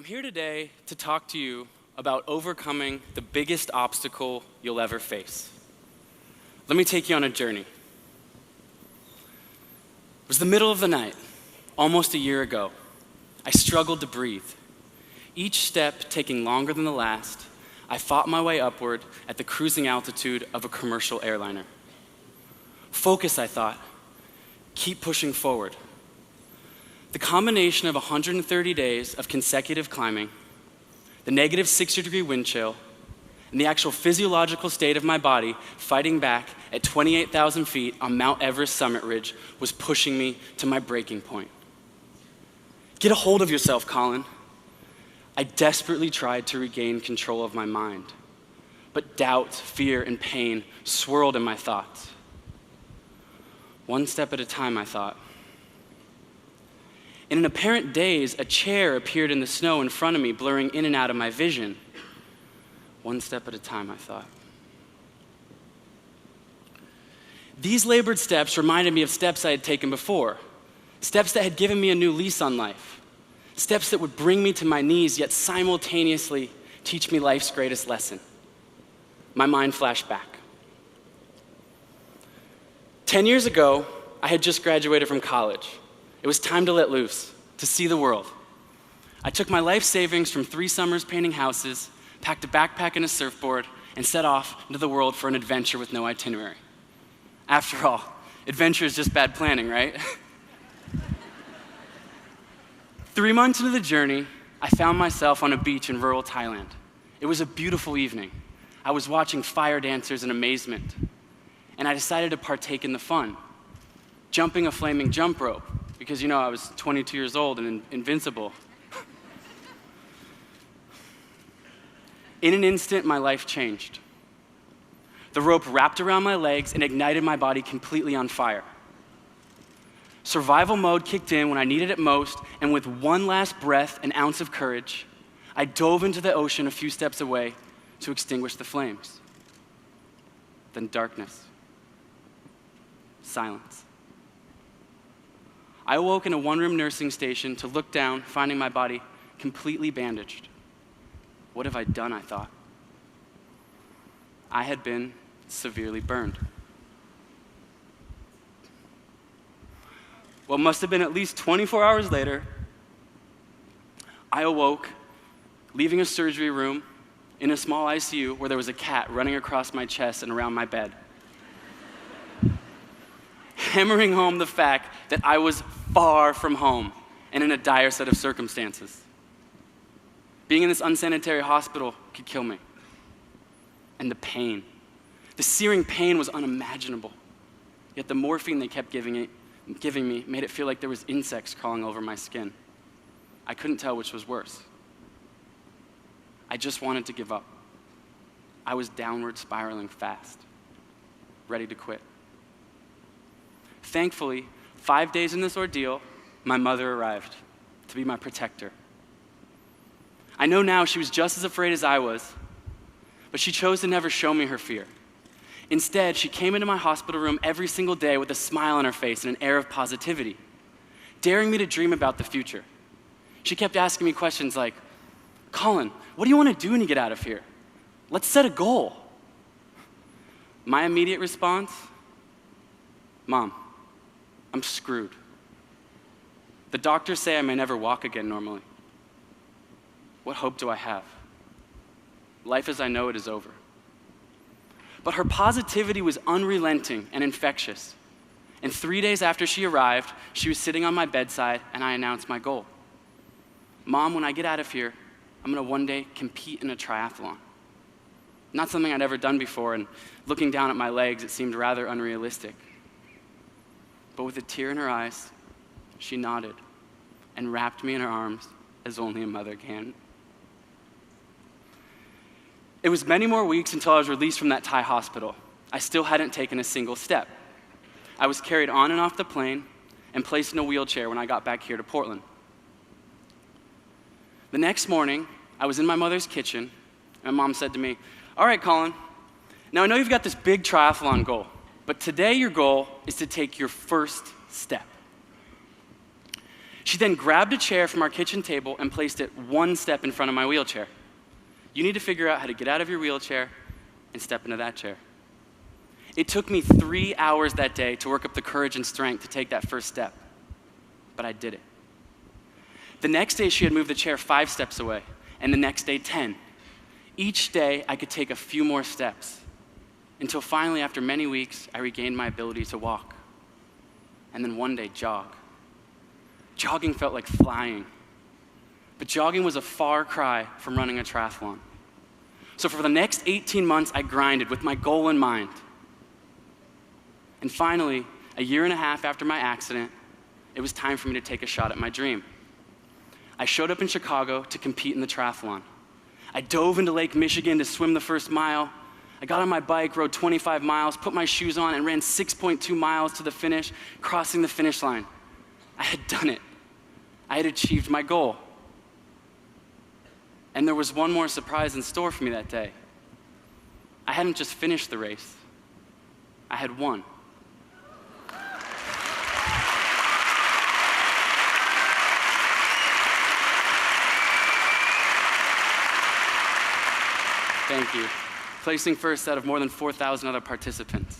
I'm here today to talk to you about overcoming the biggest obstacle you'll ever face. Let me take you on a journey. It was the middle of the night, almost a year ago. I struggled to breathe. Each step taking longer than the last, I fought my way upward at the cruising altitude of a commercial airliner. Focus, I thought. Keep pushing forward. The combination of 130 days of consecutive climbing, the negative 60-degree wind chill, and the actual physiological state of my body fighting back at 28,000 feet on Mount Everest summit ridge was pushing me to my breaking point. Get a hold of yourself, Colin. I desperately tried to regain control of my mind, but doubt, fear, and pain swirled in my thoughts. One step at a time, I thought. In an apparent daze, a chair appeared in the snow in front of me, blurring in and out of my vision. One step at a time, I thought. These labored steps reminded me of steps I had taken before, steps that had given me a new lease on life, steps that would bring me to my knees, yet simultaneously teach me life's greatest lesson. My mind flashed back. 10 years ago, I had just graduated from college. It was time to let loose, to see the world. I took my life savings from 3 summers painting houses, packed a backpack and a surfboard, and set off into the world for an adventure with no itinerary. After all, adventure is just bad planning, right? 3 months into the journey, I found myself on a beach in rural Thailand. It was a beautiful evening. I was watching fire dancers in amazement, and I decided to partake in the fun, jumping a flaming jump rope, because I was 22 years old and invincible. In an instant, my life changed. The rope wrapped around my legs and ignited my body completely on fire. Survival mode kicked in when I needed it most, and with one last breath, an ounce of courage, I dove into the ocean a few steps away to extinguish the flames. Then darkness. Silence. I awoke in a one-room nursing station to look down, finding my body completely bandaged. What have I done, I thought. I had been severely burned. What must have been at least 24 hours later, I awoke, leaving a surgery room in a small ICU where there was a cat running across my chest and around my bed, hammering home the fact that I was far from home and in a dire set of circumstances. Being in this unsanitary hospital could kill me. And the pain, the searing pain was unimaginable. Yet the morphine they kept giving me made it feel like there was insects crawling over my skin. I couldn't tell which was worse. I just wanted to give up. I was downward spiraling fast, ready to quit. Thankfully, 5 days in this ordeal, my mother arrived to be my protector. I know now she was just as afraid as I was, but she chose to never show me her fear. Instead, she came into my hospital room every single day with a smile on her face and an air of positivity, daring me to dream about the future. She kept asking me questions like, "Colin, what do you want to do when you get out of here? Let's set a goal." My immediate response, "Mom, I'm screwed. The doctors say I may never walk again normally. What hope do I have? Life as I know it is over." But her positivity was unrelenting and infectious. And 3 days after she arrived, she was sitting on my bedside and I announced my goal. "Mom, when I get out of here, I'm gonna one day compete in a triathlon." Not something I'd ever done before, and looking down at my legs, it seemed rather unrealistic. But with a tear in her eyes, she nodded and wrapped me in her arms as only a mother can. It was many more weeks until I was released from that Thai hospital. I still hadn't taken a single step. I was carried on and off the plane and placed in a wheelchair when I got back here to Portland. The next morning, I was in my mother's kitchen, and my mom said to me, "All right, Colin, now I know you've got this big triathlon goal, but today your goal is to take your first step. She then grabbed a chair from our kitchen table and placed it one step in front of my wheelchair. You need to figure out how to get out of your wheelchair and step into that chair. It took me 3 hours that day to work up the courage and strength to take that first step, but I did it. The next day, she had moved the chair 5 steps away, and the next day, 10. Each day, I could take a few more steps, until finally, after many weeks, I regained my ability to walk. And then one day, jog. Jogging felt like flying, but jogging was a far cry from running a triathlon. So for the next 18 months, I grinded with my goal in mind. And finally, a year and a half after my accident, it was time for me to take a shot at my dream. I showed up in Chicago to compete in the triathlon. I dove into Lake Michigan to swim the first mile. I got on my bike, rode 25 miles, put my shoes on, and ran 6.2 miles to the finish, crossing the finish line. I had done it. I had achieved my goal. And there was one more surprise in store for me that day. I hadn't just finished the race. I had won. Thank you. Placing first out of more than 4,000 other participants.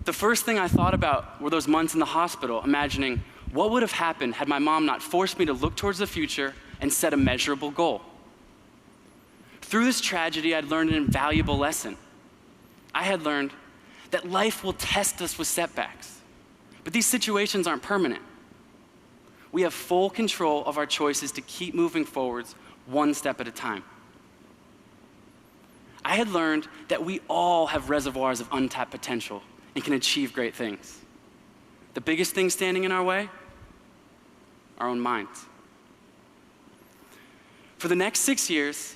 The first thing I thought about were those months in the hospital, imagining what would have happened had my mom not forced me to look towards the future and set a measurable goal. Through this tragedy, I'd learned an invaluable lesson. I had learned that life will test us with setbacks, but these situations aren't permanent. We have full control of our choices to keep moving forwards one step at a time. I had learned that we all have reservoirs of untapped potential and can achieve great things. The biggest thing standing in our way? Our own minds. For the next 6 years,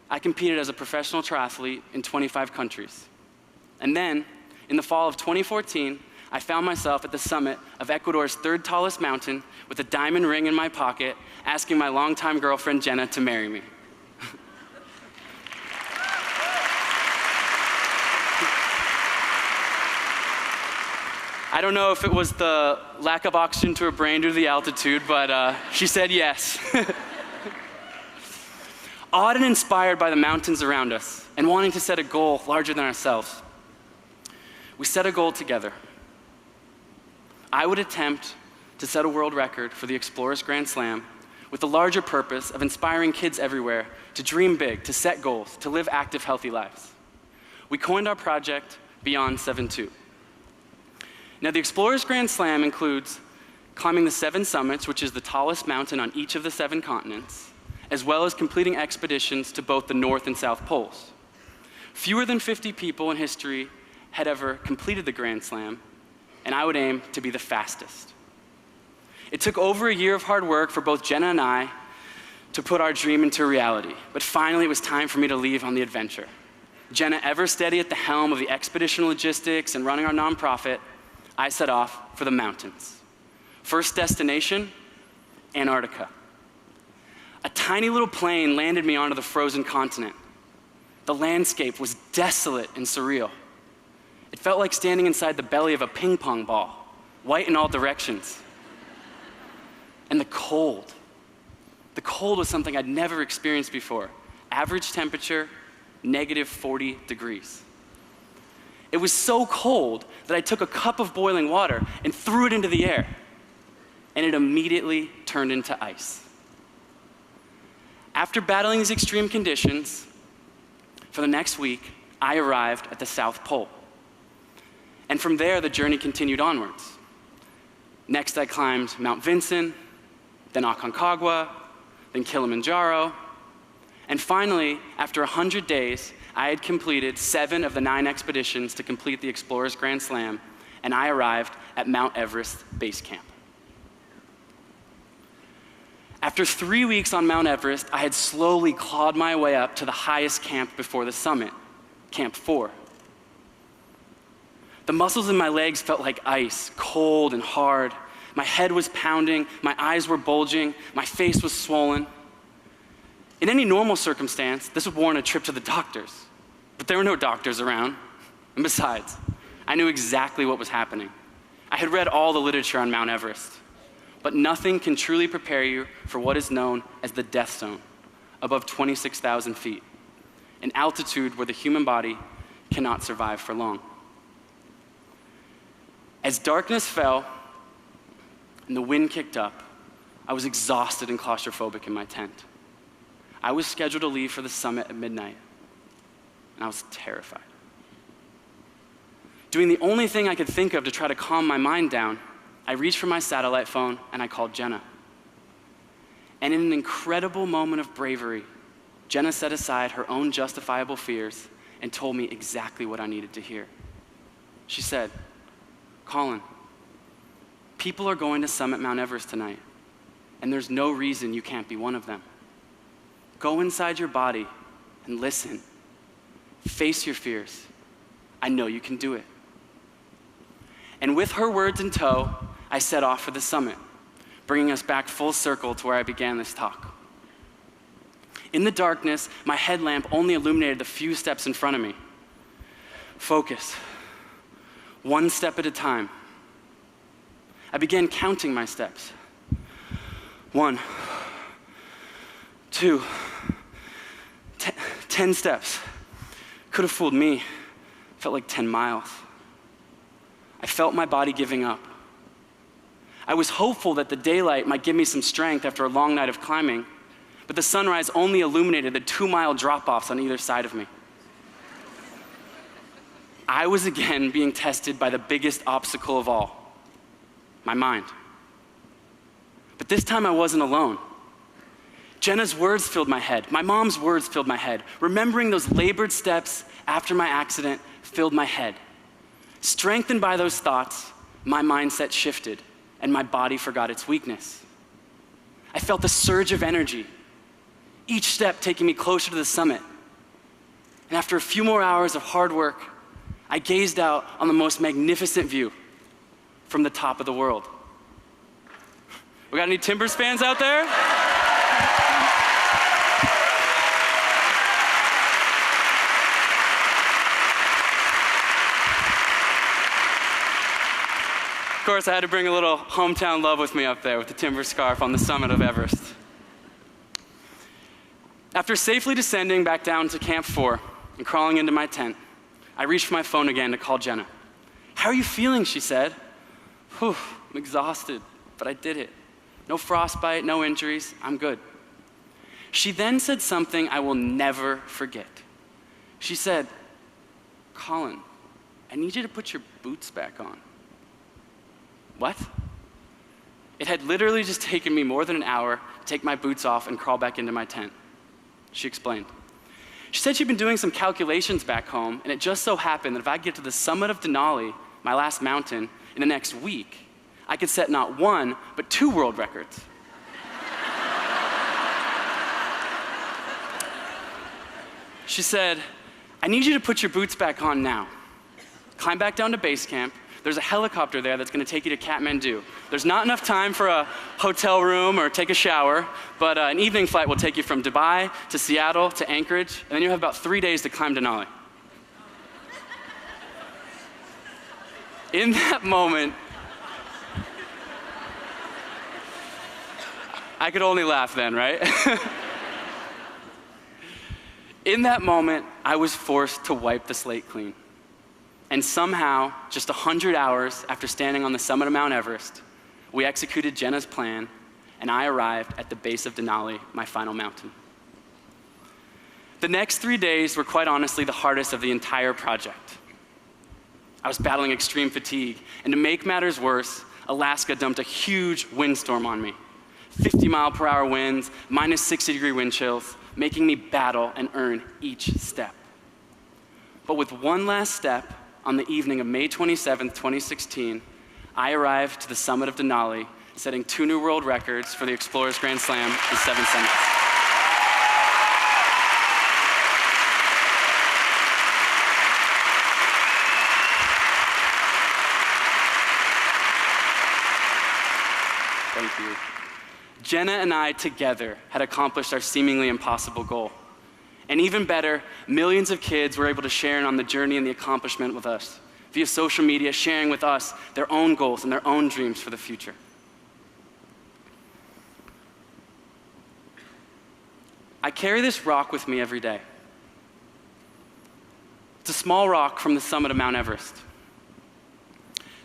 I competed as a professional triathlete in 25 countries. And then, in the fall of 2014, I found myself at the summit of Ecuador's 3rd tallest mountain with a diamond ring in my pocket, asking my longtime girlfriend Jenna to marry me. I don't know if it was the lack of oxygen to her brain due to the altitude, but she said yes. Awed and inspired by the mountains around us and wanting to set a goal larger than ourselves, we set a goal together. I would attempt to set a world record for the Explorers Grand Slam with the larger purpose of inspiring kids everywhere to dream big, to set goals, to live active, healthy lives. We coined our project Beyond 7-2. Now, the Explorers Grand Slam includes climbing the 7 summits, which is the tallest mountain on each of the 7 continents, as well as completing expeditions to both the North and South Poles. Fewer than 50 people in history had ever completed the Grand Slam, and I would aim to be the fastest. It took over a year of hard work for both Jenna and I to put our dream into reality, but finally it was time for me to leave on the adventure. Jenna, ever steady at the helm of the expedition logistics and running our nonprofit, I set off for the mountains. First destination, Antarctica. A tiny little plane landed me onto the frozen continent. The landscape was desolate and surreal. It felt like standing inside the belly of a ping pong ball, white in all directions. And the cold. The cold was something I'd never experienced before. Average temperature, negative 40 degrees. It was so cold that I took a cup of boiling water and threw it into the air, and it immediately turned into ice. After battling these extreme conditions, for the next week, I arrived at the South Pole. And from there, the journey continued onwards. Next, I climbed Mount Vinson, then Aconcagua, then Kilimanjaro, and finally, after 100 days, I had completed 7 of the 9 expeditions to complete the Explorers Grand Slam, and I arrived at Mount Everest Base Camp. After 3 weeks on Mount Everest, I had slowly clawed my way up to the highest camp before the summit, Camp 4. The muscles in my legs felt like ice, cold and hard. My head was pounding, my eyes were bulging, my face was swollen. In any normal circumstance, this would warrant a trip to the doctors, but there were no doctors around. And besides, I knew exactly what was happening. I had read all the literature on Mount Everest, but nothing can truly prepare you for what is known as the death zone, above 26,000 feet, an altitude where the human body cannot survive for long. As darkness fell and the wind kicked up, I was exhausted and claustrophobic in my tent. I was scheduled to leave for the summit at midnight, and I was terrified. Doing the only thing I could think of to try to calm my mind down, I reached for my satellite phone and I called Jenna. And in an incredible moment of bravery, Jenna set aside her own justifiable fears and told me exactly what I needed to hear. She said, "Colin, people are going to summit Mount Everest tonight, and there's no reason you can't be one of them. Go inside your body and listen. Face your fears. I know you can do it." And with her words in tow, I set off for the summit, bringing us back full circle to where I began this talk. In the darkness, my headlamp only illuminated the few steps in front of me. Focus. One step at a time. I began counting my steps. 1, 2, 10 steps. Could have fooled me. Felt like 10 miles. I felt my body giving up. I was hopeful that the daylight might give me some strength after a long night of climbing, but the sunrise only illuminated the 2-mile drop-offs on either side of me. I was again being tested by the biggest obstacle of all, my mind. But this time I wasn't alone. Jenna's words filled my head. My mom's words filled my head. Remembering those labored steps after my accident filled my head. Strengthened by those thoughts, my mindset shifted and my body forgot its weakness. I felt a surge of energy, each step taking me closer to the summit. And after a few more hours of hard work, I gazed out on the most magnificent view from the top of the world. We got any Timbers fans out there? Of course, I had to bring a little hometown love with me up there with the timber scarf on the summit of Everest. After safely descending back down to Camp 4 and crawling into my tent, I reached for my phone again to call Jenna. "How are you feeling?" she said. "Whew, I'm exhausted, but I did it. No frostbite, no injuries, I'm good." She then said something I will never forget. She said, "Colin, I need you to put your boots back on." What? It had literally just taken me more than an hour to take my boots off and crawl back into my tent. She explained. She said she'd been doing some calculations back home, and it just so happened that if I get to the summit of Denali, my last mountain, in the next week, I could set not 1, but 2 world records. She said, "I need you to put your boots back on now. Climb back down to base camp. There's a helicopter there that's going to take you to Kathmandu. There's not enough time for a hotel room or take a shower, but an evening flight will take you from Dubai to Seattle to Anchorage, and then you'll have about 3 days to climb Denali." In that moment, I could only laugh then, right? In that moment, I was forced to wipe the slate clean. And somehow, just 100 hours after standing on the summit of Mount Everest, we executed Jenna's plan, and I arrived at the base of Denali, my final mountain. The next 3 days were quite honestly the hardest of the entire project. I was battling extreme fatigue, and to make matters worse, Alaska dumped a huge windstorm on me. 50-mile-per-hour winds, minus 60-degree wind chills, making me battle and earn each step. But with one last step, on the evening of May 27th, 2016, I arrived to the summit of Denali, setting 2 new world records for the Explorers Grand Slam in 7 summits. Thank you. Jenna and I together had accomplished our seemingly impossible goal. And even better, millions of kids were able to share in on the journey and the accomplishment with us, via social media, sharing with us their own goals and their own dreams for the future. I carry this rock with me every day. It's a small rock from the summit of Mount Everest.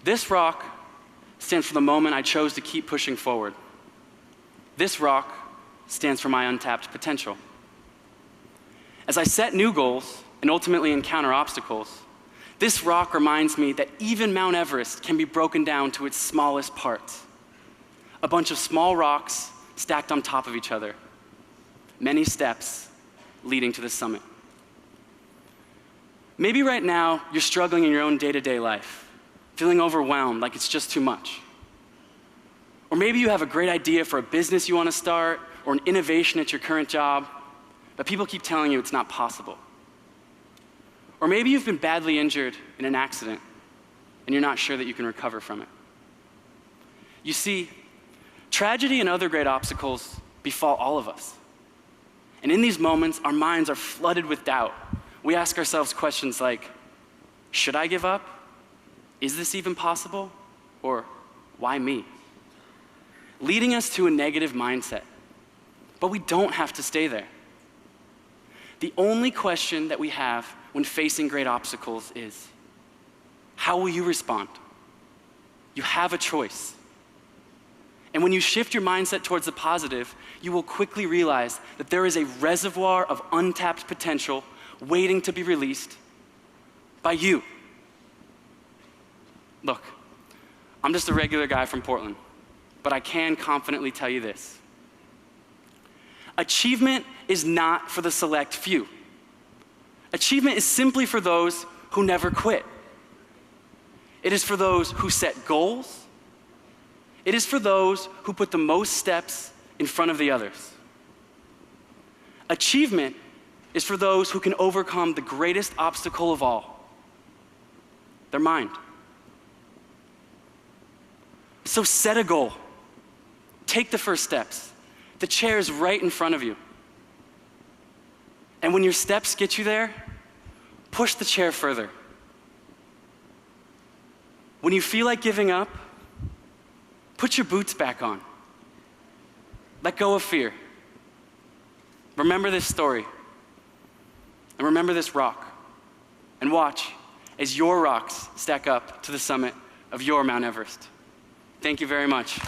This rock stands for the moment I chose to keep pushing forward. This rock stands for my untapped potential. As I set new goals and ultimately encounter obstacles, this rock reminds me that even Mount Everest can be broken down to its smallest parts. A bunch of small rocks stacked on top of each other. Many steps leading to the summit. Maybe right now you're struggling in your own day-to-day life, feeling overwhelmed like it's just too much. Or maybe you have a great idea for a business you want to start or an innovation at your current job, but people keep telling you it's not possible. Or maybe you've been badly injured in an accident and you're not sure that you can recover from it. You see, tragedy and other great obstacles befall all of us. And in these moments, our minds are flooded with doubt. We ask ourselves questions like, should I give up? Is this even possible? Or why me? Leading us to a negative mindset. But we don't have to stay there. The only question that we have when facing great obstacles is, how will you respond? You have a choice. And when you shift your mindset towards the positive, you will quickly realize that there is a reservoir of untapped potential waiting to be released by you. Look, I'm just a regular guy from Portland, but I can confidently tell you this. Achievement is not for the select few. Achievement is simply for those who never quit. It is for those who set goals. It is for those who put the most steps in front of the others. Achievement is for those who can overcome the greatest obstacle of all, their mind. So set a goal. Take the first steps. The chair is right in front of you. And when your steps get you there, push the chair further. When you feel like giving up, put your boots back on. Let go of fear. Remember this story. And remember this rock. And watch as your rocks stack up to the summit of your Mount Everest. Thank you very much.